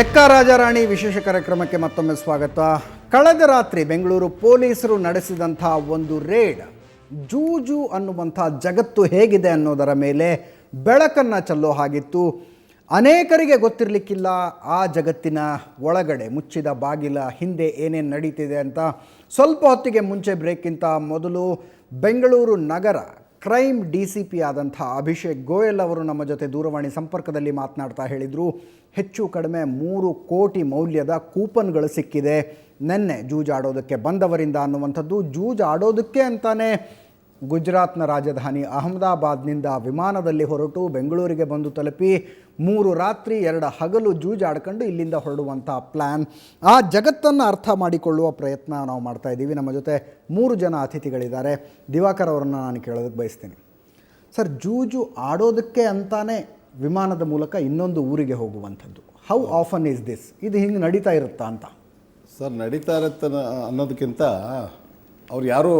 ಎಕ್ಕ ರಾಜಾರಾಣಿ ವಿಶೇಷ ಕಾರ್ಯಕ್ರಮಕ್ಕೆ ಮತ್ತೊಮ್ಮೆ ಸ್ವಾಗತ. ಕಳೆದ ರಾತ್ರಿ ಬೆಂಗಳೂರು ಪೊಲೀಸರು ನಡೆಸಿದಂಥ ಒಂದು ರೇಡ್ ಜೂಜು ಅನ್ನುವಂಥ ಜಗತ್ತು ಹೇಗಿದೆ ಅನ್ನೋದರ ಮೇಲೆ ಬೆಳಕನ್ನು ಚೆಲ್ಲೋ ಹಾಗಿತ್ತು. ಅನೇಕರಿಗೆ ಗೊತ್ತಿರಲಿಕ್ಕಿಲ್ಲ ಆ ಜಗತ್ತಿನ ಒಳಗಡೆ ಮುಚ್ಚಿದ ಬಾಗಿಲ ಹಿಂದೆ ಏನೇನು ನಡೀತಿದೆ ಅಂತ. ಸ್ವಲ್ಪ ಹೊತ್ತಿಗೆ ಮುಂಚೆ ಬ್ರೇಕ್ಗಿಂತ ಮೊದಲು ಬೆಂಗಳೂರು ನಗರ ಕ್ರೈಮ್ DCP ಆದಂಥ ಅಭಿಷೇಕ್ ಗೋಯಲ್ ಅವರು ನಮ್ಮ ಜೊತೆ ದೂರವಾಣಿ ಸಂಪರ್ಕದಲ್ಲಿ ಮಾತನಾಡ್ತಾ ಹೇಳಿದರು, ಹೆಚ್ಚು ಕಡಿಮೆ 3 ಕೋಟಿ ಮೌಲ್ಯದ ಕೂಪನ್ಗಳು ಸಿಕ್ಕಿದೆ ನೆನ್ನೆ ಜೂಜಾಡೋದಕ್ಕೆ ಬಂದವರಿಂದ ಅನ್ನುವಂಥದ್ದು. ಜೂಜಾಡೋದಕ್ಕೆ ಅಂತಾನೆ ಗುಜರಾತ್ನ ರಾಜಧಾನಿ ಅಹಮದಾಬಾದ್ನಿಂದ ವಿಮಾನದಲ್ಲಿ ಹೊರಟು ಬೆಂಗಳೂರಿಗೆ ಬಂದು ತಲುಪಿ 3 ರಾತ್ರಿ 2 ಹಗಲು ಜೂಜಾಡ್ಕೊಂಡು ಇಲ್ಲಿಂದ ಹೊರಡುವಂಥ ಪ್ಲ್ಯಾನ್. ಆ ಜಗತ್ತನ್ನು ಅರ್ಥ ಮಾಡಿಕೊಳ್ಳುವ ಪ್ರಯತ್ನ ನಾವು ಮಾಡ್ತಾ ಇದ್ದೀವಿ. ನಮ್ಮ ಜೊತೆ 3 ಜನ ಅತಿಥಿಗಳಿದ್ದಾರೆ. ದಿವಾಕರ್ ಅವರನ್ನು ನಾನು ಕೇಳೋದಕ್ಕೆ ಬಯಸ್ತೀನಿ. ಸರ್, ಜೂಜು ಆಡೋದಕ್ಕೆ ಅಂತಾನೆ ವಿಮಾನದ ಮೂಲಕ ಇನ್ನೊಂದು ಊರಿಗೆ ಹೋಗುವಂಥದ್ದು, ಹೌ ಆಫನ್ ಈಸ್ ದಿಸ್? ಇದು ಹಿಂಗೆ ನಡೀತಾ ಇರುತ್ತಾ ಅಂತ? ಸರ್, ನಡೀತಾ ಇರುತ್ತೆ ಅನ್ನೋದಕ್ಕಿಂತ ಅವ್ರು ಯಾರೂ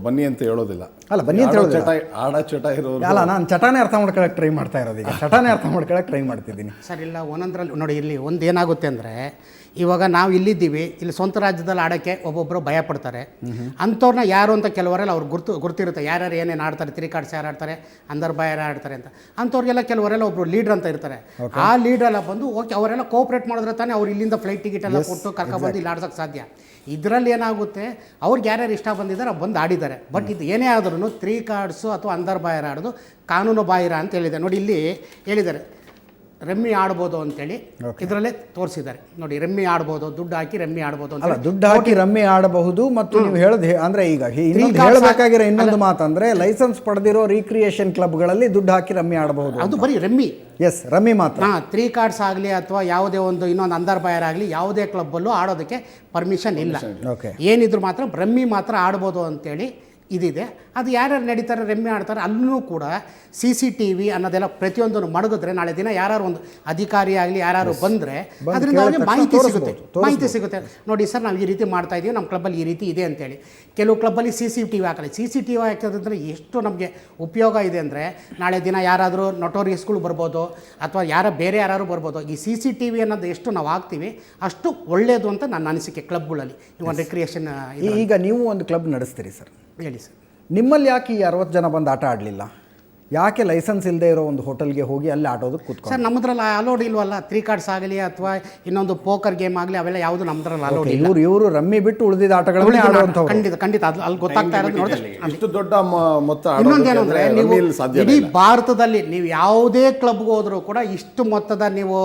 ಬನ್ನಿ ಅಂತ ಹೇಳೋದಿಲ್ಲ. ಅಲ್ಲ, ಬನ್ನಿ ಅಂತ ಹೇಳೋದಿಲ್ಲ, ಆಡ ಚಟ ಇರೋರು. ಅಲ್ಲ, ನಾನು ಚಟಾನೇ ಅರ್ಥ ಮಾಡ್ಕೊಳ್ಳೋಕೆ ಟ್ರೈ ಮಾಡ್ತಾ ಇರೋದು. ಈಗ ಚಟಾನೇ ಅರ್ಥ ಮಾಡ್ಕೊಳ್ಳೋಕೆ ಟ್ರೈ ಮಾಡ್ತಿದ್ದೀನಿ ಸರ್. ಇಲ್ಲ, ಒಂದೊಂದರಲ್ಲಿ ನೋಡಿ, ಇಲ್ಲಿ ಒಂದು ಏನಾಗುತ್ತೆ ಅಂದರೆ, ಇವಾಗ ನಾವು ಇಲ್ಲಿದ್ದೀವಿ, ಇಲ್ಲಿ ಸ್ವಂತ ರಾಜ್ಯದಲ್ಲಿ ಆಡೋಕ್ಕೆ ಒಬ್ಬೊಬ್ಬರು ಭಯ ಪಡ್ತಾರೆ. ಅಂಥವ್ರನ್ನ ಯಾರು ಅಂತ ಕೆಲವರೆಲ್ಲ ಅವ್ರು ಗುರ್ತಿರುತ್ತೆ, ಯಾರ್ಯಾರು ಏನೇನು ಆಡ್ತಾರೆ, 3 ಕಾರ್ಡ್ಸ್ ಯಾರು ಆಡ್ತಾರೆ, ಅಂದರ್ ಬಾಯ್ ಯಾರು ಆಡ್ತಾರೆ ಅಂತ. ಅಂಥವ್ರಿಗೆಲ್ಲ ಕೆಲವರೆಲ್ಲ ಒಬ್ಬರು ಲೀಡ್ರ್ ಅಂತ ಇರ್ತಾರೆ. ಆ ಲೀಡ್ರೆಲ್ಲ ಬಂದು ಓಕೆ ಅವರೆಲ್ಲ ಕೋಆಪ್ರೇಟ್ ಮಾಡಿದ್ರೆ ತಾನೇ ಅವ್ರು ಇಲ್ಲಿಂದ ಫ್ಲೈಟ್ ಟಿಕೆಟ್ ಎಲ್ಲ ಕೊಟ್ಟು ಕರ್ಕೊಬಂದು ಇಲ್ಲಿ ಆಡ್ಸೋಕ್ಕೆ ಸಾಧ್ಯ. ಇದರಲ್ಲಿ ಏನಾಗುತ್ತೆ, ಅವ್ರಿಗೆ ಯಾರ್ಯಾರು ಇಷ್ಟ ಬಂದಿದ್ದಾರೆ ಬಂದು ಆಡಿದ್ದಾರೆ. ಬಟ್ ಇದು ಏನೇ ಆದ್ರೂ 3 ಕಾರ್ಡ್ಸು ಅಥವಾ ಅಂದರ್ ಬಾಯರ್ ಆಡೋದು ಕಾನೂನು ಬಾಹಿರ ಅಂತ ಹೇಳಿದೆ. ನೋಡಿ, ಇಲ್ಲಿ ಹೇಳಿದ್ದಾರೆ ರಮ್ಮಿ ಆಡ್ಬೋದು ಅಂತೇಳಿ ಇದರಲ್ಲೇ ತೋರಿಸಿದ್ದಾರೆ. ನೋಡಿ, ರಮ್ಮಿ ಆಡ್ಬೋದು, ದುಡ್ಡು ಹಾಕಿ ರಮ್ಮಿ ಆಡ್ಬೋದು ಅಂತ. ದುಡ್ಡು ಹಾಕಿ ರಮ್ಮಿ ಆಡಬಹುದು. ಮತ್ತು ನೀವು ಹೇಳಿದೆ ಅಂದರೆ, ಈಗ ಹೇಳಬೇಕಾಗಿರೋ ಇನ್ನೊಂದು ಮಾತಂದ್ರೆ, ಲೈಸೆನ್ಸ್ ಪಡೆದಿರೋ ರೀಕ್ರಿಯೇಷನ್ ಕ್ಲಬ್ಗಳಲ್ಲಿ ದುಡ್ಡು ಹಾಕಿ ರಮ್ಮಿ ಆಡಬಹುದು. ಅದು ಬರೀ ರಮ್ಮಿ, ಎಸ್, ರಮ್ಮಿ ಮಾತ್ರ. 3 ಕಾರ್ಡ್ಸ್ ಆಗಲಿ ಅಥವಾ ಯಾವುದೇ ಒಂದು ಇನ್ನೊಂದು ಅಂದರ್ ಬಾಯರ್ ಆಗಲಿ ಯಾವುದೇ ಕ್ಲಬ್ಬಲ್ಲೂ ಆಡೋದಕ್ಕೆ ಪರ್ಮಿಷನ್ ಇಲ್ಲ. ಏನಿದ್ರು ಮಾತ್ರ ರಮ್ಮಿ ಮಾತ್ರ ಆಡ್ಬೋದು ಅಂತೇಳಿ ಇದಿದೆ. ಅದು ಯಾರ್ಯಾರು ನಡೀತಾರೆ, ರಮ್ಮಿ ಆಡ್ತಾರೆ, ಅಲ್ಲೂ ಕೂಡ CCTV ಅನ್ನೋದೆಲ್ಲ ಪ್ರತಿಯೊಂದನ್ನು ಮಡಗಿದ್ರೆ ನಾಳೆ ದಿನ ಯಾರು ಒಂದು ಅಧಿಕಾರಿ ಆಗಲಿ ಯಾರು ಬಂದರೆ ಅದರಿಂದ ಅವ್ರಿಗೆ ಮಾಹಿತಿ ಸಿಗುತ್ತೆ. ನೋಡಿ ಸರ್, ನಾವು ಈ ರೀತಿ ಮಾಡ್ತಾ ಇದ್ದೀವಿ, ನಮ್ಮ ಕ್ಲಬ್ಬಲ್ಲಿ ಈ ರೀತಿ ಇದೆ ಅಂತೇಳಿ. ಕೆಲವು ಕ್ಲಬ್ಬಲ್ಲಿ CCTV ಹಾಕಲ್ಲ. CCTV ಹಾಕೋದ್ರಿಂದ ಎಷ್ಟು ನಮಗೆ ಉಪಯೋಗ ಇದೆ ಅಂದರೆ, ನಾಳೆ ದಿನ ಯಾರಾದರೂ ನೊಟೋರಿಯಸ್ಗಳು ಬರ್ಬೋದು ಅಥವಾ ಬೇರೆ ಯಾರು ಬರ್ಬೋದು. ಈ CCTV ಅನ್ನೋದು ಎಷ್ಟು ನಾವು ಹಾಕ್ತೀವಿ ಅಷ್ಟು ಒಳ್ಳೆಯದು ಅಂತ ನನ್ನ ಅನಿಸಿಕೆ ಕ್ಲಬ್ಗಳಲ್ಲಿ. ಒಂದು ರಿಕ್ರಿಯೇಷನ್. ಈಗ ನೀವು ಒಂದು ಕ್ಲಬ್ ನಡೆಸ್ತೀರಿ ಸರ್, ಹೇಳಿ ಸರ್. ನಿಮ್ಮಲ್ಲಿ ಯಾಕೆ ಈ 60 ಜನ ಬಂದು ಆಟ ಆಡಲಿಲ್ಲ? ಯಾಕೆ ಲೈಸೆನ್ಸ್ ಇಲ್ಲದೆ ಇರೋ ಒಂದು ಹೋಟೆಲ್ಗೆ ಹೋಗಿ ಅಲ್ಲಿ ಆಟೋದಕ್ಕೆ ಕೂತ್ಕೊಂಡು? ಸರ್, ನಮ್ಮದ್ರಲ್ಲಿ ಅಲೋಡ್ ಇಲ್ವಲ್ಲ. 3 ಕಾರ್ಡ್ಸ್ ಆಗಲಿ ಅಥವಾ ಇನ್ನೊಂದು ಪೋಕರ್ ಗೇಮ್ ಆಗಲಿ ಅವೆಲ್ಲ ಯಾವುದು ನಮ್ಮದ್ರಲ್ಲಿ ಅಲೋಡ್ ಇಲ್ಲ. ಇವರು ರಮ್ಮಿ ಬಿಟ್ಟು ಉಳಿದಿದ್ದ ಆಟಗಳನ್ನ ಆಡುವಂಥವ್ರು. ಖಂಡಿತ ಅಲ್ಲಿ ಗೊತ್ತಾಗ್ತಾ ಇರೋದು ನೋಡಿದ್ರೆ. ಇಷ್ಟು ದೊಡ್ಡ ಮೊತ್ತ ಇನ್ನೊಂದೇನಂದ್ರೆ, ನೀವು ಇಡೀ ಭಾರತದಲ್ಲಿ ನೀವು ಯಾವುದೇ ಕ್ಲಬ್ಗೆ ಹೋದರೂ ಕೂಡ ಇಷ್ಟು ಮೊತ್ತದ ನೀವು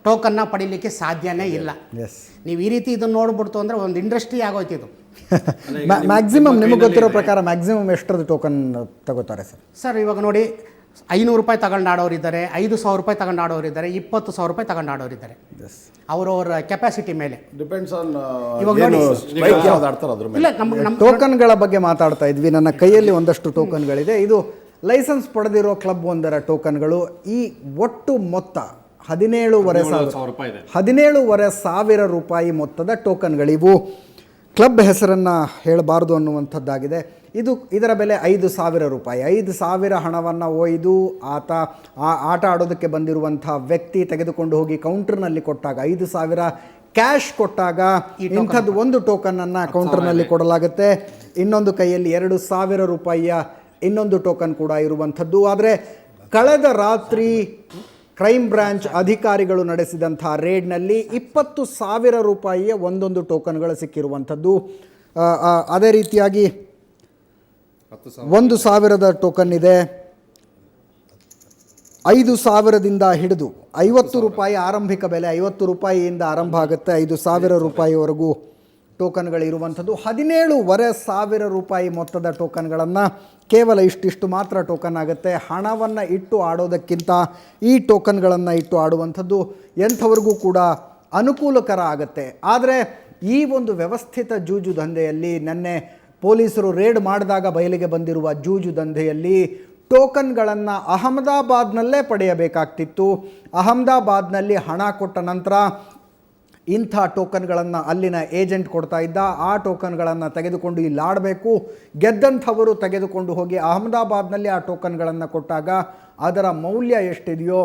ಟೋಕನ್ನ ಪಡೀಲಿಕ್ಕೆ ಸಾಧ್ಯನೇ ಇಲ್ಲ. ನೀವು ಈ ರೀತಿ ಇದನ್ನು ನೋಡ್ಬಿಡ್ತು ಅಂದರೆ ಒಂದು ಇಂಡಸ್ಟ್ರಿ ಆಗೋಯ್ತು ಇದು. ಮ್ಯಾಕ್ಸಿಮಮ್ ನಿಮಗೆ ಗೊತ್ತಿರೋ ಪ್ರಕಾರ ಮ್ಯಾಕ್ಸಿಮಮ್ ಎಷ್ಟರದ್ದು ಟೋಕನ್ ತಗೋತಾರೆ ಸರ್? ಸರ್, ಇವಾಗ ನೋಡಿ, 500 ರೂಪಾಯಿ ತಗೊಂಡು ಆಡೋರಿದ್ದಾರೆ, 5,000 ರೂಪಾಯಿ ತಗೊಂಡು ಆಡೋರಿದ್ದಾರೆ, 20,000 ರೂಪಾಯಿ ತಗೊಂಡು ಆಡೋರಿದ್ದಾರೆ. ಅವರವರ ಕೆಪಾಸಿಟಿ ಮೇಲೆ ಡಿಪೆಂಡ್ಸ್ ಆನ್. ಇವಾಗ ನಮ್ಮ ಟೋಕನ್ಗಳ ಬಗ್ಗೆ ಮಾತಾಡ್ತಾ ಇದ್ವಿ. ನನ್ನ ಕೈಯಲ್ಲಿ ಒಂದಷ್ಟು ಟೋಕನ್ಗಳಿದೆ. ಇದು ಲೈಸೆನ್ಸ್ ಪಡೆದಿರೋ ಕ್ಲಬ್ ಒಂದರ ಟೋಕನ್ಗಳು. ಈ ಒಟ್ಟು ಮೊತ್ತ 17,500 ರೂಪಾಯಿ ಮೊತ್ತದ ಟೋಕನ್ಗಳಿವು. ಕ್ಲಬ್ ಹೆಸರನ್ನು ಹೇಳಬಾರ್ದು ಅನ್ನುವಂಥದ್ದಾಗಿದೆ. ಇದರ ಬೆಲೆ 5,000 ರೂಪಾಯಿ. 5,000 ಹಣವನ್ನು ಒಯ್ದು ಆಟ ಆಡೋದಕ್ಕೆ ಬಂದಿರುವಂಥ ವ್ಯಕ್ತಿ ತೆಗೆದುಕೊಂಡು ಹೋಗಿ ಕೌಂಟರ್ನಲ್ಲಿ ಕೊಟ್ಟಾಗ, 5,000 ಕ್ಯಾಶ್ ಕೊಟ್ಟಾಗ ಇಂಥದ್ದು ಒಂದು ಟೋಕನನ್ನು ಕೌಂಟರ್ನಲ್ಲಿ ಕೊಡಲಾಗುತ್ತೆ. ಇನ್ನೊಂದು ಕೈಯಲ್ಲಿ 2,000 ರೂಪಾಯಿಯ ಇನ್ನೊಂದು ಟೋಕನ್ ಕೂಡ ಇರುವಂಥದ್ದು. ಆದರೆ ಕಳೆದ ರಾತ್ರಿ ಕ್ರೈಮ್ ಬ್ರಾಂಚ್ ಅಧಿಕಾರಿಗಳು ನಡೆಸಿದಂಥ ರೇಡ್ನಲ್ಲಿ 20,000 ರೂಪಾಯಿಯ ಒಂದೊಂದು ಟೋಕನ್ಗಳು ಸಿಕ್ಕಿರುವಂಥದ್ದು. ಅದೇ ರೀತಿಯಾಗಿ 1,000ದ ಟೋಕನ್ ಇದೆ. 5,000ದಿಂದ ಹಿಡಿದು 50 ರೂಪಾಯಿ ಆರಂಭಿಕ ಬೆಲೆ, 50 ರೂಪಾಯಿಯಿಂದ ಆರಂಭ ಆಗುತ್ತೆ. 5,000 ರೂಪಾಯಿವರೆಗೂ ಟೋಕನ್ಗಳಿರುವಂಥದ್ದು. 17,500 ರೂಪಾಯಿ ಮೊತ್ತದ ಟೋಕನ್ಗಳನ್ನು ಕೇವಲ ಇಷ್ಟು ಮಾತ್ರ ಟೋಕನ್ ಆಗುತ್ತೆ. ಹಣವನ್ನು ಇಟ್ಟು ಆಡೋದಕ್ಕಿಂತ ಈ ಟೋಕನ್ಗಳನ್ನು ಇಟ್ಟು ಆಡುವಂಥದ್ದು ಎಂಥವ್ರಿಗೂ ಕೂಡ ಅನುಕೂಲಕರ ಆಗುತ್ತೆ. ಆದರೆ ಈ ಒಂದು ವ್ಯವಸ್ಥಿತ ಜೂಜು ದಂಧೆಯಲ್ಲಿ ನಿನ್ನೆ ಪೊಲೀಸರು ರೇಡ್ ಮಾಡಿದಾಗ ಬಯಲಿಗೆ ಬಂದಿರುವ ಜೂಜು ದಂಧೆಯಲ್ಲಿ ಟೋಕನ್ಗಳನ್ನು ಅಹಮದಾಬಾದ್ನಲ್ಲೇ ಪಡೆಯಬೇಕಾಗ್ತಿತ್ತು. ಅಹಮದಾಬಾದ್ನಲ್ಲಿ ಹಣ ಕೊಟ್ಟ ನಂತರ ಇಂಥ ಟೋಕನ್ಗಳನ್ನು ಅಲ್ಲಿನ ಏಜೆಂಟ್ ಕೊಡ್ತಾ ಇದ್ದ. ಆ ಟೋಕನ್ಗಳನ್ನು ತೆಗೆದುಕೊಂಡು ಇಲ್ಲಿ ಆಡಬೇಕು. ಗೆದ್ದಂಥವರು ತೆಗೆದುಕೊಂಡು ಹೋಗಿ ಅಹಮದಾಬಾದ್ನಲ್ಲಿ ಆ ಟೋಕನ್ಗಳನ್ನು ಕೊಟ್ಟಾಗ ಅದರ ಮೌಲ್ಯ ಎಷ್ಟಿದೆಯೋ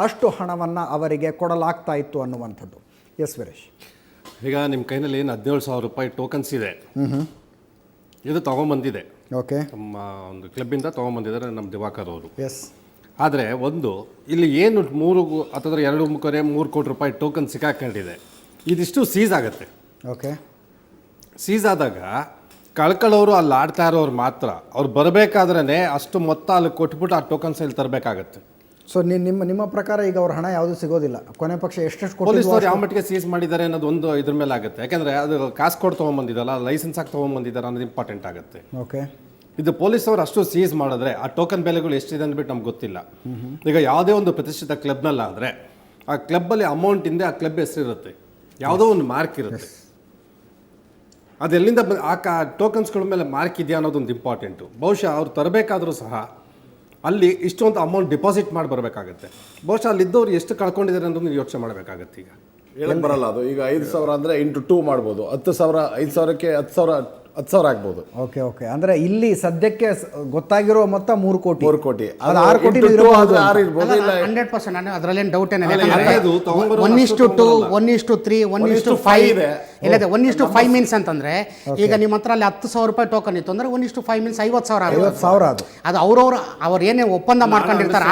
ಅಷ್ಟು ಹಣವನ್ನು ಅವರಿಗೆ ಕೊಡಲಾಗ್ತಾ ಇತ್ತು ಅನ್ನುವಂಥದ್ದು. ಎಸ್ ವೀರೇಶ್. ಈಗ ನಿಮ್ಮ ಕೈನಲ್ಲಿ ಏನು 17,000 ರೂಪಾಯಿ ಟೋಕನ್ಸ್ ಇದೆ, ಇದು ತೊಗೊಂಬಂದಿದೆ, ಓಕೆ, ನಮ್ಮ ಒಂದು ಕ್ಲಬ್ಬಿಂದ ತೊಗೊಂಬಂದಿದ್ದಾರೆ ನಮ್ಮ ದಿವಾಕರ್ ಅವರು. ಎಸ್. ಆದರೆ ಇಲ್ಲಿ ಏನು 3 ಕೋಟಿ ರೂಪಾಯಿ ಟೋಕನ್ ಸಿಕ್ಕಾಕೊಂಡಿದೆ, ಇದಿಷ್ಟು ಸೀಸ್ ಆಗುತ್ತೆ. ಓಕೆ, ಸೀಸ್ ಆದಾಗ ಕಳ್ಕೊಳ್ಳೋರು ಅಲ್ಲಿ ಆಡ್ತಾ ಇರೋರು ಮಾತ್ರ ಅವ್ರು ಬರಬೇಕಾದ್ರೇ ಅಷ್ಟು ಮೊತ್ತ ಅಲ್ಲಿ ಕೊಟ್ಬಿಟ್ಟು ಆ ಟೋಕನ್ಸ್ ಇಲ್ಲಿ ತರಬೇಕಾಗತ್ತೆ. ಸೊ ನಿಮ್ಮ ಪ್ರಕಾರ ಈಗ ಅವ್ರ ಹಣ ಯಾವುದು ಸಿಗೋದಿಲ್ಲ, ಕೊನೆ ಪಕ್ಷ ಎಷ್ಟೆಷ್ಟು ಪೊಲೀಸರು ಯಾವ ಮಟ್ಟಿಗೆ ಸೀಸ್ ಮಾಡಿದ್ದಾರೆ ಅನ್ನೋದು ಒಂದು ಇದ್ರ ಮೇಲೆ ಆಗುತ್ತೆ. ಯಾಕಂದರೆ ಅದು ಕಾಸು ಕೊಟ್ಟು ತೊಗೊಂಬಂದಿದ್ದಲ್ಲ, ಲೈಸೆನ್ಸ್ ಆಗಿ ತೊಗೊಂಬಂದಿದ್ದಾರೆ ಅನ್ನೋದು ಇಂಪಾರ್ಟೆಂಟ್ ಆಗುತ್ತೆ. ಓಕೆ, ಇದು ಪೊಲೀಸವರು ಅಷ್ಟು ಸೀಸ್ ಮಾಡಿದ್ರೆ ಆ ಟೋಕನ್ ಬೆಲೆಗಳು ಎಷ್ಟಿದೆ ಅಂದ್ಬಿಟ್ಟು ನಮ್ಗೆ ಗೊತ್ತಿಲ್ಲ. ಈಗ ಯಾವುದೇ ಒಂದು ಪ್ರತಿಷ್ಠಿತ ಕ್ಲಬ್ನಲ್ಲಾದರೆ ಆ ಕ್ಲಬ್ಬಲ್ಲಿ ಅಮೌಂಟ್ ಇಂದ ಆ ಕ್ಲಬ್ ಹೆಸರಿರುತ್ತೆ, ಯಾವುದೋ ಒಂದು ಮಾರ್ಕ್ ಇರುತ್ತೆ. ಅದೆಲ್ಲಿಂದ ಆ ಟೋಕನ್ಸ್ಗಳ ಮೇಲೆ ಮಾರ್ಕ್ ಇದೆಯಾ ಅನ್ನೋದೊಂದು ಇಂಪಾರ್ಟೆಂಟು. ಬಹುಶಃ ಅವ್ರು ತರಬೇಕಾದ್ರೂ ಸಹ ಅಲ್ಲಿ ಇಷ್ಟೊಂದು ಅಮೌಂಟ್ ಡಿಪಾಸಿಟ್ ಮಾಡಿ ಬರಬೇಕಾಗತ್ತೆ. ಬಹುಶಃ ಅಲ್ಲಿದ್ದವ್ರು ಎಷ್ಟು ಕಳ್ಕೊಂಡಿದ್ದಾರೆ ಅನ್ನೋದು ಯೋಚನೆ ಮಾಡಬೇಕಾಗತ್ತೆ. ಈಗ ಹೇಳಕ್ಕೆ ಬರಲ್ಲ ಅದು. ಈಗ 5,000 ಅಂದರೆ ಇಂಟು 2 ಮಾಡ್ಬೋದು. 10,000 5,000ಕ್ಕೆ 10,000 ಆಗ್ಬೋದು. ಓಕೆ ಓಕೆ, ಅಂದರೆ ಇಲ್ಲಿ ಸದ್ಯಕ್ಕೆ ಗೊತ್ತಾಗಿರೋ ಮೊತ್ತ 3 ಕೋಟಿ. 3 ಕೋಟಿ, ಅದು 6 ಕೋಟಿ ಇರ್ಬೋದು, ಇಲ್ಲ 100%. ನಾನು ಅದರಲ್ಲೇನು ಡೌಟ್ ಏನಿಲ್ಲ. ಯಾಕೆಂದ್ರೆ 1:2, 1:3, 1:5 ಇಲ್ಲದೆ 1:5 ಮೀನ್ಸ್ ಅಂತಂದ್ರೆ ಈಗ ನಿಮ್ಮ ಹತ್ರ ಅಲ್ಲಿ 10,000 ರೂಪಾಯಿ ಟೋಕನ್ ಇತ್ತು ಅಂದ್ರೆ 1:5 ಮೀನ್ಸ್ 50,000 ಆಗುತ್ತೆ. ಅದು ಅವ್ರು ಏನೇ ಒಪ್ಪಂದ ಮಾಡ್ಕೊಂಡಿರ್ತಾರೆ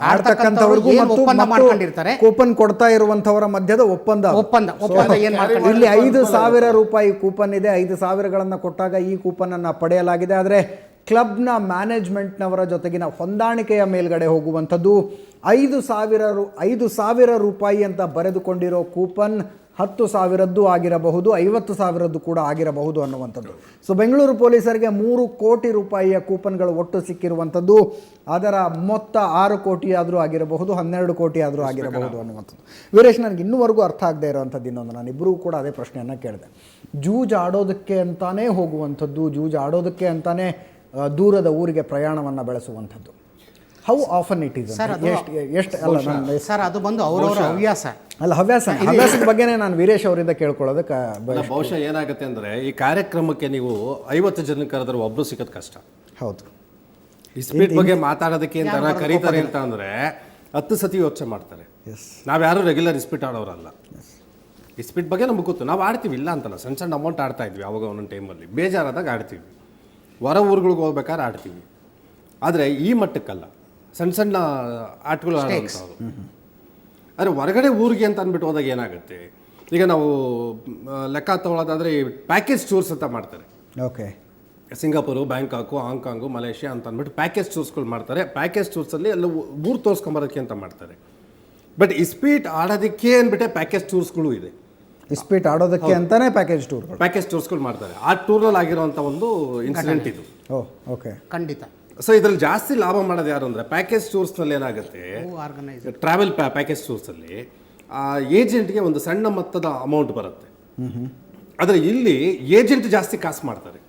ಆಡ್ತಕ್ಕಂಥವ್ರಿಗೂ ಒಪ್ಪಂದ ಮಾಡ್ಕೊಂಡಿರ್ತಾರೆ, ಕೂಪನ್ ಕೊಡ್ತಾ ಇರುವಂತವರ ಮಧ್ಯದ ಒಪ್ಪಂದ ಏನ್ ಮಾಡ್ತಾರೆ. ಇಲ್ಲಿ 5,000 ರೂಪಾಯಿ ಕೂಪನ್ ಇದೆ, 5,000ಗಳನ್ನು ಕೊಟ್ಟಾಗ ಈ ಕೂಪನ್ ಅನ್ನು ಪಡೆಯಲಾಗಿದೆ. ಆದರೆ ಕ್ಲಬ್ನ ಮ್ಯಾನೇಜ್ಮೆಂಟ್ನವರ ಜೊತೆಗಿನ ಹೊಂದಾಣಿಕೆಯ ಮೇಲ್ಗಡೆ ಹೋಗುವಂಥದ್ದು 5,000 ರೂಪಾಯಿ ಅಂತ ಬರೆದುಕೊಂಡಿರೋ ಕೂಪನ್ 10,000ದ್ದು ಆಗಿರಬಹುದು, 50,000ದ್ದು ಕೂಡ ಆಗಿರಬಹುದು ಅನ್ನುವಂಥದ್ದು. ಸೊ ಬೆಂಗಳೂರು ಪೊಲೀಸರಿಗೆ 3 ಕೋಟಿ ರೂಪಾಯಿಯ ಕೂಪನ್ಗಳು ಒಟ್ಟು ಸಿಕ್ಕಿರುವಂಥದ್ದು. ಅದರ ಮೊತ್ತ 6 ಕೋಟಿ ಆದರೂ ಆಗಿರಬಹುದು, 12 ಕೋಟಿ ಆದರೂ ಆಗಿರಬಹುದು ಅನ್ನುವಂಥದ್ದು. ವೀರೇಶ್, ನನಗೆ ಇನ್ನೂವರೆಗೂ ಅರ್ಥ ಆಗದೆ ಇರೋವಂಥದ್ದು ಇನ್ನೊಂದು, ನಾನು ಇಬ್ಬರಿಗೂ ಕೂಡ ಅದೇ ಪ್ರಶ್ನೆಯನ್ನು ಕೇಳಿದೆ. ಜೂಜ್ ಆಡೋದಕ್ಕೆ ಅಂತಾನೇ ಹೋಗುವಂಥದ್ದು, ಜೂಜ್ ಆಡೋದಕ್ಕೆ ಅಂತಾನೇ ದೂರದ ಊರಿಗೆ ಪ್ರಯಾಣವನ್ನು ಬೆಳೆಸುವಂಥದ್ದು. ಹೌ ಆಫನ್ ಇಟ್ ಈಸ್ ಎಷ್ಟು ಅಲ್ಲ ಸರ್, ಅದು ಬಂದು ಅವರವರ ಹವ್ಯಾಸ ಅಲ್ಲ, ಹವ್ಯಾಸದ ಬಗ್ಗೆನೇ ನಾನು ವೀರೇಶ್ ಅವರಿಂದ ಕೇಳ್ಕೊಳ್ಳೋದಕ್ಕೆ. ಬಹುಶಃ ಏನಾಗುತ್ತೆ ಅಂದರೆ ಈ ಕಾರ್ಯಕ್ರಮಕ್ಕೆ ನೀವು 50 ಜನ ಕರೆದ್ರೆ ಒಬ್ಬರು ಸಿಗೋದು ಕಷ್ಟ. ಹೌದು, ಇಸ್ಪೀಟ್ ಬಗ್ಗೆ ಮಾತಾಡೋದಕ್ಕೆ ಅಂತ ಕರೀತಾರೆ ಅಂತ ಅಂದರೆ 10 ಸತಿ ಯೋಚನೆ ಮಾಡ್ತಾರೆ. ನಾವ್ಯಾರು ರೆಗ್ಯುಲರ್ ಇಸ್ಪೀಟ್ ಆಡೋರಲ್ಲ. ಇಸ್ಪೀಟ್ ಬಗ್ಗೆ ನಮ್ಗೆ ಗೊತ್ತು, ನಾವು ಆಡ್ತೀವಿ, ಇಲ್ಲ ಅಂತಲ್ಲ. ಸಣ್ಣ ಅಮೌಂಟ್ ಆಡ್ತಾ ಇದ್ವಿ ಅವಾಗ ಒಂದೊಂದು ಟೈಮಲ್ಲಿ, ಬೇಜಾರಾದಾಗ ಆಡ್ತೀವಿ, ಹೊರ ಊರುಗಳಿಗೆ ಹೋಗ್ಬೇಕಾದ್ರೆ ಆಡ್ತೀವಿ. ಆದರೆ ಈ ಮಟ್ಟಕ್ಕಲ್ಲ, ಸಣ್ಣ ಆಟಗಳು ಆಡೋಂಥವ್ರು. ಆದರೆ ಹೊರಗಡೆ ಊರಿಗೆ ಅಂತ ಅಂದ್ಬಿಟ್ಟು ಹೋದಾಗ ಏನಾಗುತ್ತೆ, ಈಗ ನಾವು ಲೆಕ್ಕ ತಗೊಳ್ಳೋದಾದರೆ ಪ್ಯಾಕೇಜ್ ಟೂರ್ಸ್ ಅಂತ ಮಾಡ್ತಾರೆ. ಓಕೆ, ಸಿಂಗಾಪುರು, ಬ್ಯಾಂಕಾಕು, ಹಾಂಗ್ಕಾಂಗು, ಮಲೇಷ್ಯಾ ಅಂತ ಅಂದ್ಬಿಟ್ಟು ಪ್ಯಾಕೇಜ್ ಟೂರ್ಸ್ಗಳು ಮಾಡ್ತಾರೆ. ಪ್ಯಾಕೇಜ್ ಟೂರ್ಸಲ್ಲಿ ಎಲ್ಲ ಊರು ತೋರಿಸ್ಕೊಂಬರೋಕ್ಕೆ ಅಂತ ಮಾಡ್ತಾರೆ. ಬಟ್ ಇಸ್ಪೀಟ್ ಆಡೋದಕ್ಕೆ ಅಂದ್ಬಿಟ್ಟೆ ಪ್ಯಾಕೇಜ್ ಟೂರ್ಸ್ಗಳು ಇದೆ. ಇಸ್ಪೀಟ್ ಆಡೋದಕ್ಕೆ ಅಂತಾನೆ ಪ್ಯಾಕೇಜ್ ಟೂರ್ಸ್ಗಳು ಮಾಡ್ತಾರೆ. ಆ ಟೂರ್ನಲ್ಲಿ ಆಗಿರೋಂಥ ಒಂದು ಇನ್ಸಿಡೆಂಟ್ ಇದು. ಓಕೆ, ಖಂಡಿತ. ಸೊ ಇದರಲ್ಲಿ ಜಾಸ್ತಿ ಲಾಭ ಮಾಡೋದು ಯಾರು ಅಂದರೆ ಪ್ಯಾಕೇಜ್ ಟೂರ್ಸ್ನಲ್ಲಿ ಏನಾಗುತ್ತೆ, ಟ್ರಾವೆಲ್ ಪ್ಯಾಕೇಜ್ ಟೂರ್ಸಲ್ಲಿ ಏಜೆಂಟ್ಗೆ ಒಂದು ಸಣ್ಣ ಮೊತ್ತದ ಅಮೌಂಟ್ ಬರುತ್ತೆ. ಆದರೆ ಇಲ್ಲಿ ಏಜೆಂಟ್ ಜಾಸ್ತಿ ಕಾಸು ಮಾಡ್ತಾರೆ.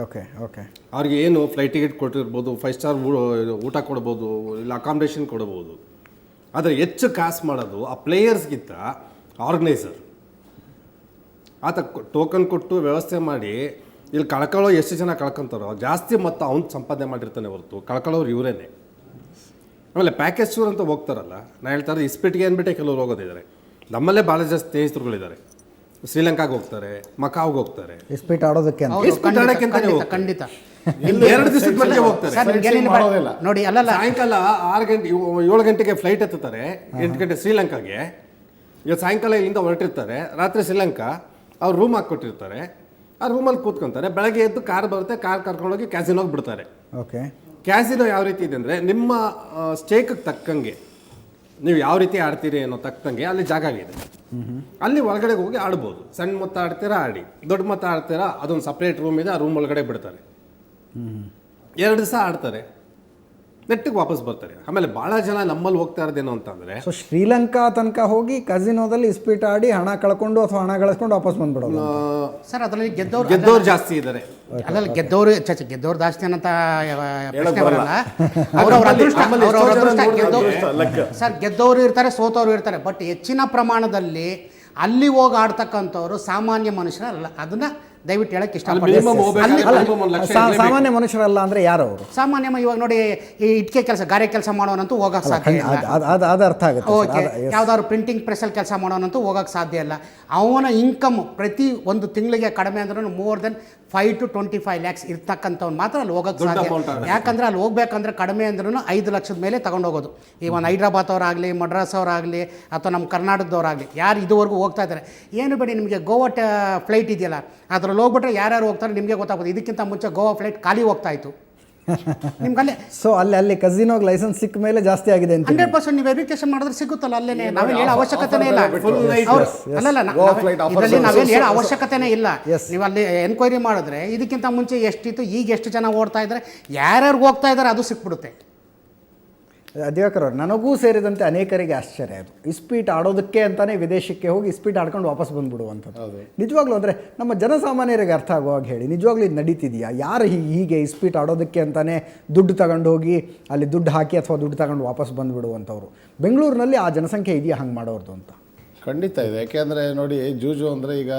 ಓಕೆ ಓಕೆ, ಅವ್ರಿಗೆ ಏನು ಫ್ಲೈಟ್ ಟಿಕೆಟ್ ಕೊಟ್ಟಿರ್ಬೋದು, 5 ಸ್ಟಾರ್ ಊಟ ಕೊಡ್ಬೋದು, ಇಲ್ಲ ಅಕಾಮಿಡೇಷನ್ ಕೊಡ್ಬೋದು. ಆದರೆ ಹೆಚ್ಚು ಕಾಸು ಮಾಡೋದು ಆ ಪ್ಲೇಯರ್ಸ್ಗಿಂತ ಆರ್ಗನೈಸರ್. ಆತ ಟೋಕನ್ ಕೊಟ್ಟು ವ್ಯವಸ್ಥೆ ಮಾಡಿ ಇಲ್ಲಿ ಕಳ್ಕೊಳ್ಳೋ ಎಷ್ಟು ಜನ ಕಳ್ಕೊತಾರೋ ಜಾಸ್ತಿ ಮೊತ್ತ ಅವ್ನು ಸಂಪಾದನೆ ಮಾಡಿರ್ತಾನೆ ಹೊರತು ಕಳ್ಕೊಳ್ಳೋರು ಇವರೇನೆ. ಆಮೇಲೆ ಪ್ಯಾಕೇಜ್ ಟೂರ್ ಅಂತ ಹೋಗ್ತಾರಲ್ಲ, ನಾನು ಹೇಳ್ತಾ ಇರೋದು ಇಸ್ಪೀಟ್ಗೆ ಅಂದ್ಬಿಟ್ಟೆ ಕೆಲವರು ಹೋಗೋದಿದ್ದಾರೆ. ನಮ್ಮಲ್ಲೇ ಭಾಳ ಜಾಸ್ತಿ ಸ್ನೇಹಿತರುಗಳಿದ್ದಾರೆ, ಶ್ರೀಲಂಕಾಗೆ ಹೋಗ್ತಾರೆ, ಮಕಾವ್ಗೆ ಹೋಗ್ತಾರೆ ಇಸ್ಪೀಟ್ ಆಡೋದಕ್ಕೆ. ಖಂಡಿತ 2 ದಿವಸದ ಮಟ್ಟಿಗೆ ಹೋಗ್ತಾರೆ. ನೋಡಿ, ಅಲ್ಲಲ್ಲ, ಸಾಯಂಕಾಲ 7 ಗಂಟೆಗೆ ಫ್ಲೈಟ್ ಎತ್ತುತ್ತಾರೆ, 8 ಗಂಟೆ ಶ್ರೀಲಂಕಾಗೆ. ಈಗ ಸಾಯಂಕಾಲ ಇಲ್ಲಿಂದ ಹೊರಟಿರ್ತಾರೆ, ರಾತ್ರಿ ಶ್ರೀಲಂಕಾ ಅವ್ರು ರೂಮ್ ಹಾಕ್ಕೊಟ್ಟಿರ್ತಾರೆ. ಆ ರೂಮಲ್ಲಿ ಕೂತ್ಕೊಂತಾರೆ. ಬೆಳಗ್ಗೆ ಎದ್ದು ಕಾರ್ ಬರುತ್ತೆ, ಕಾರ್ ಕರ್ಕೊಂಡೋಗಿ ಕ್ಯಾಸಿನೋಗಿ ಬಿಡ್ತಾರೆ. ಓಕೆ, ಕ್ಯಾಸಿನೋ ಯಾವ ರೀತಿ ಇದೆ ಅಂದರೆ ನಿಮ್ಮ ಸ್ಟೇಕ್ಗೆ ತಕ್ಕಂಗೆ ನೀವು ಯಾವ ರೀತಿ ಆಡ್ತೀರಿ ಅನ್ನೋ ತಕ್ಕಂಗೆ ಅಲ್ಲಿ ಜಾಗ ಇದೆ. ಅಲ್ಲಿ ಒಳಗಡೆ ಹೋಗಿ ಆಡ್ಬೋದು. ಸಣ್ಣ ಮೊತ್ತ ಆಡ್ತೀರಾ ಆಡಿ, ದೊಡ್ಡ ಮೊತ್ತ ಆಡ್ತೀರಾ ಅದೊಂದು ಸಪ್ರೇಟ್ ರೂಮ್ ಇದೆ, ಆ ರೂಮ್ ಒಳಗಡೆ ಬಿಡ್ತಾರೆ. 2 ದಿವಸ ಆಡ್ತಾರೆ, ನೆಟ್ಟಿಗೆ ವಾಪಸ್ ಬರ್ತಾರೆ. ಆಮೇಲೆ ಭಾಳ ಜನ ನಮ್ಮಲ್ಲಿ ಹೋಗ್ತಾ ಇರೋದೇನು ಅಂತಂದರೆ, ಸೊ ಶ್ರೀಲಂಕಾ ತನಕ ಹೋಗಿ ಕಸಿನೋದಲ್ಲಿ ಇಸ್ಪೀಟ್ ಆಡಿ ಹಣ ಕಳ್ಕೊಂಡು ಅಥವಾ ಹಣ ಗಳಿಸ್ಕೊಂಡು ವಾಪಸ್ ಬಂದ್ಬಿಡೋದು. ಸರ್, ಅದರಲ್ಲಿ ಗೆದ್ದವ್ರು ಜಾಸ್ತಿ ಇದ್ದಾರೆ. ಅದ್ರಲ್ಲಿ ಗೆದ್ದವ್ರು ಜಾಸ್ತಿ ಅನ್ನಂತ ಪ್ರಶ್ನೆ ಬರಲ್ಲ. ಅವ್ರವ್ರ ಅದೃಷ್ಟ. ಸರ್, ಗೆದ್ದವರು ಇರ್ತಾರೆ, ಸೋತವರು ಇರ್ತಾರೆ. ಬಟ್ ಹೆಚ್ಚಿನ ಪ್ರಮಾಣದಲ್ಲಿ ಅಲ್ಲಿ ಹೋಗಿ ಆಡ್ತಕ್ಕಂಥವ್ರು ಸಾಮಾನ್ಯ ಮನುಷ್ಯರಲ್ಲ. ಅದನ್ನ ದಯವಿಟ್ಟು ಹೇಳಕ್ಕೆ minimum ಹೋಗ್ಬೇಕಾದ್ರೆ ಇಷ್ಟಪಡ್ತೀನಿ. minimum ಒಂದು ಲಕ್ಷ ಸಾಮಾನ್ಯ ಮನುಷ್ಯರಲ್ಲ ಅಂದರೆ ಯಾರು ಅವರು? ಸಾಮಾನ್ಯವಾಗಿ ಇವಾಗ ನೋಡಿ, ಈ ಇಟ್ಕೆ ಕೆಲಸ, ಗಾರೆ ಕೆಲಸ ಮಾಡೋನಂತೂ ಹೋಗಕ್ಕೆ ಸಾಧ್ಯ ಇಲ್ಲ. ಅದು ಅರ್ಥ ಆಗುತ್ತೆ ಸರ್. ಓಕೆ, ಯಾವ್ದಾದ್ರು ಪ್ರಿಂಟಿಂಗ್ ಪ್ರೆಸ್ಸಲ್ಲಿ ಕೆಲಸ ಮಾಡೋನಂತೂ ಹೋಗಕ್ಕೆ ಸಾಧ್ಯ ಇಲ್ಲ. ಅವನ ಇನ್ಕಮ್ ಪ್ರತಿ ಒಂದು ತಿಂಗಳಿಗೆ ಕಡಿಮೆ ಅಂದ್ರೂ more than 5 to 25 lakhs ಇರ್ತಕ್ಕಂಥವ್ನು ಮಾತ್ರ ಅಲ್ಲಿ ಹೋಗಕ್ಕೆ ಸಾಧ್ಯ. ಯಾಕಂದರೆ ಅಲ್ಲಿ ಹೋಗ್ಬೇಕಂದ್ರೆ ಕಡಿಮೆ ಅಂದ್ರೂ 5 ಲಕ್ಷದ ಮೇಲೆ ತಗೊಂಡು ಹೋಗೋದು. ಇವನ್ ಹೈದ್ರಾಬಾದ್ ಅವರಾಗಲಿ, ಮಡ್ರಾಸ್ ಅವರಾಗಲಿ, ಅಥವಾ ನಮ್ಮ ಕರ್ನಾಟಕದವರಾಗಲಿ ಯಾರು ಇದುವರೆಗೂ ಹೋಗ್ತಾ ಇದ್ದಾರೆ, ಏನು ಬೇಡಿ ನಿಮಗೆ ಗೋವಾ ಫ್ಲೈಟ್ ಇದೆಯಲ್ಲ, ಅದ್ರಲ್ಲಿ ಹೋಗ್ಬಿಟ್ರೆ ಯಾರ್ಯಾರು ಹೋಗ್ತಾರೆ ನಿಮಗೆ ಗೊತ್ತಾಗೋದು. ಇದಕ್ಕಿಂತ ಮುಂಚೆ ಗೋವಾ ಫ್ಲೈಟ್ ಖಾಲಿ ಹೋಗ್ತಾ ಇತ್ತು ನಿಮ್ಗಲ್ಲೇ. ಸೊ ಅಲ್ಲಿ ಕಸಿನೋಗೆ ಲೈಸೆನ್ಸ್ ಸಿಕ್ಕ ಮೇಲೆ ಜಾಸ್ತಿ ಆಗಿದೆ ಅಂತ 100% ನೀವು ವೆರಿಫಿಕೇಶನ್ ಮಾಡಿದ್ರೆ ಸಿಗುತ್ತಲ್ಲ ಅಲ್ಲೇನೆ. ನಾವೇನು ಹೇಳೋ ಅವಶ್ಯಕತೆನೇ ಇಲ್ಲ. ಇದರಲ್ಲಿ ನಾವೇನು ಹೇಳೋ ಅವಶ್ಯಕತೆನೇ ಇಲ್ಲ. ನೀವು ಅಲ್ಲಿ ಎನ್ಕ್ವೈರಿ ಮಾಡಿದ್ರೆ ಇದಕ್ಕಿಂತ ಮುಂಚೆ ಎಷ್ಟಿತ್ತು, ಈಗ ಎಷ್ಟು ಜನ ಓಡ್ತಾ ಇದ್ದಾರೆ, ಯಾರ್ಯಾರು ಹೋಗ್ತಾ ಇದ್ದಾರೆ ಅದು ಸಿಕ್ಬಿಡುತ್ತೆ. ದಿವಾಕರ್ ಅವರು, ನನಗೂ ಸೇರಿದಂತೆ ಅನೇಕರಿಗೆ ಆಶ್ಚರ್ಯ ಅದು. ಇಸ್ಪೀಟ್ ಆಡೋದಕ್ಕೆ ಅಂತಲೇ ವಿದೇಶಕ್ಕೆ ಹೋಗಿ ಇಸ್ಪೀಟ್ ಆಡ್ಕೊಂಡು ವಾಪಸ್ ಬಂದುಬಿಡುವಂಥದ್ದು. ನಿಜವಾಗ್ಲೂ ಅಂದರೆ ನಮ್ಮ ಜನಸಾಮಾನ್ಯರಿಗೆ ಅರ್ಥ ಆಗುವಾಗ ಹೇಳಿ, ನಿಜವಾಗ್ಲೂ ಇದು ನಡೀತಿದೆಯಾ? ಯಾರು ಹೀಗೆ ಇಸ್ಪೀಟ್ ಆಡೋದಕ್ಕೆ ಅಂತಲೇ ದುಡ್ಡು ತಗೊಂಡು ಹೋಗಿ ಅಲ್ಲಿ ದುಡ್ಡು ಹಾಕಿ ಅಥವಾ ದುಡ್ಡು ತಗೊಂಡು ವಾಪಸ್ ಬಂದುಬಿಡುವಂಥವ್ರು ಬೆಂಗಳೂರಿನಲ್ಲಿ ಆ ಜನಸಂಖ್ಯೆ ಇದೆಯಾ ಹಂಗೆ ಮಾಡೋರ್ದು ಅಂತ? ಖಂಡಿತ ಇದೆ. ಯಾಕೆಂದರೆ ನೋಡಿ, ಜೂಜು ಅಂದರೆ ಈಗ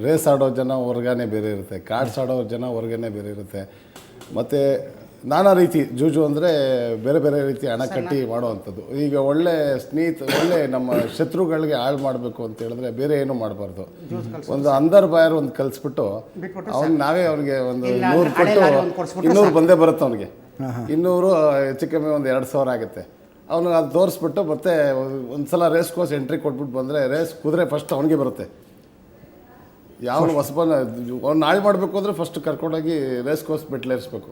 ರೇಸ್ ಆಡೋ ಜನ ವರ್ಗನೇ ಬೇರೆ ಇರುತ್ತೆ, ಕಾರ್ಡ್ಸ್ ಆಡೋ ಜನ ವರ್ಗನೇ ಬೇರೆ ಇರುತ್ತೆ, ಮತ್ತು ನಾನಾ ರೀತಿ ಜೂಜು ಅಂದರೆ ಬೇರೆ ಬೇರೆ ರೀತಿ ಹಣ ಕಟ್ಟಿ ಮಾಡುವಂಥದ್ದು. ಈಗ ಒಳ್ಳೆ ಒಳ್ಳೆ ನಮ್ಮ ಶತ್ರುಗಳಿಗೆ ಹಾಳು ಮಾಡಬೇಕು ಅಂತ ಹೇಳಿದ್ರೆ ಬೇರೆ ಏನೂ ಮಾಡಬಾರ್ದು. ಒಂದು ಅಂದರ್ ಬಾಯರ್ ಒಂದು ಕಲಿಸ್ಬಿಟ್ಟು ನಾವೇ ಅವ್ನಿಗೆ ಒಂದು 100 ಕೊಟ್ಟು 200 ಬಂದೇ ಬರುತ್ತೆ ಅವ್ನಿಗೆ. 200 ಹೆಚ್ಚು ಕಮ್ಮಿ ಒಂದು 2000 ಆಗುತ್ತೆ. ಅವನು ಅದು ತೋರಿಸ್ಬಿಟ್ಟು ಮತ್ತೆ ಒಂದು ಸಲ ರೇಸ್ ಕೋರ್ಸ್ ಎಂಟ್ರಿ ಕೊಟ್ಬಿಟ್ಟು ಬಂದರೆ ರೇಸ್ ಕುದುರೆ ಫಸ್ಟ್ ಅವನಿಗೆ ಬರುತ್ತೆ. ಯಾವ ಹೊಸಬನ ಅವ್ನು ನಾಳೆ ಮಾಡಬೇಕು ಅಂದರೆ ಫಸ್ಟ್ ಕರ್ಕೊಂಡೋಗಿ ರೇಸ್ ಕೋರ್ಸ್ ಬಿಟ್ಲೇರಿಸ್ಬೇಕು.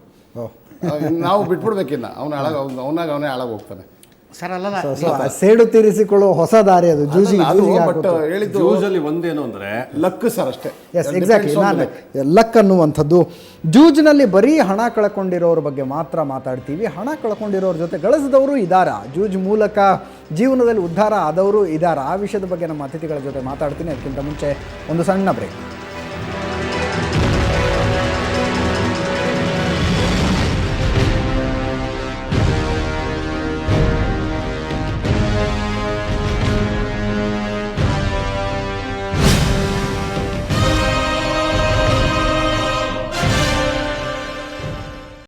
ನಾವು ಬಿಟ್ಬಿಡ್ಬೇಕಿನ್ನ ಅವನು ಅವನೇ ಹಾಳಾಗಿ ಹೋಗ್ತಾನೆ ಸರ್. ಅಲ್ಲ, ಸೇಡು ತೀರಿಸಿಕೊಳ್ಳುವ ಹೊಸ ದಾರಿ ಅದು ಜೂಜಿ. ಬಟ್ ಹೇಳಿದ್ದು ಜೂಜಲ್ಲಿ ಒಂದೇನು ಅಂದರೆ ಲಕ್ ಸರ್, ಅಷ್ಟೇ. Yes, exactly. ನಾನು ಲಕ್ ಅನ್ನುವಂಥದ್ದು, ಜೂಜಿನಲ್ಲಿ ಬರೀ ಹಣ ಕಳ್ಕೊಂಡಿರೋರ ಬಗ್ಗೆ ಮಾತ್ರ ಮಾತಾಡ್ತೀವಿ. ಹಣ ಕಳ್ಕೊಂಡಿರೋರ ಜೊತೆ ಗಳಿಸಿದವರು ಇದ್ದಾರಾ, ಜೂಜ್ ಮೂಲಕ ಜೀವನದಲ್ಲಿ ಉದ್ಧಾರ ಆದವರು ಇದ್ದಾರಾ? ಆ ವಿಷಯದ ಬಗ್ಗೆ ನಮ್ಮ ಅತಿಥಿಗಳ ಜೊತೆ ಮಾತಾಡ್ತೀನಿ. ಅದಕ್ಕಿಂತ ಮುಂಚೆ ಒಂದು ಸಣ್ಣ ಬ್ರೇಕ್.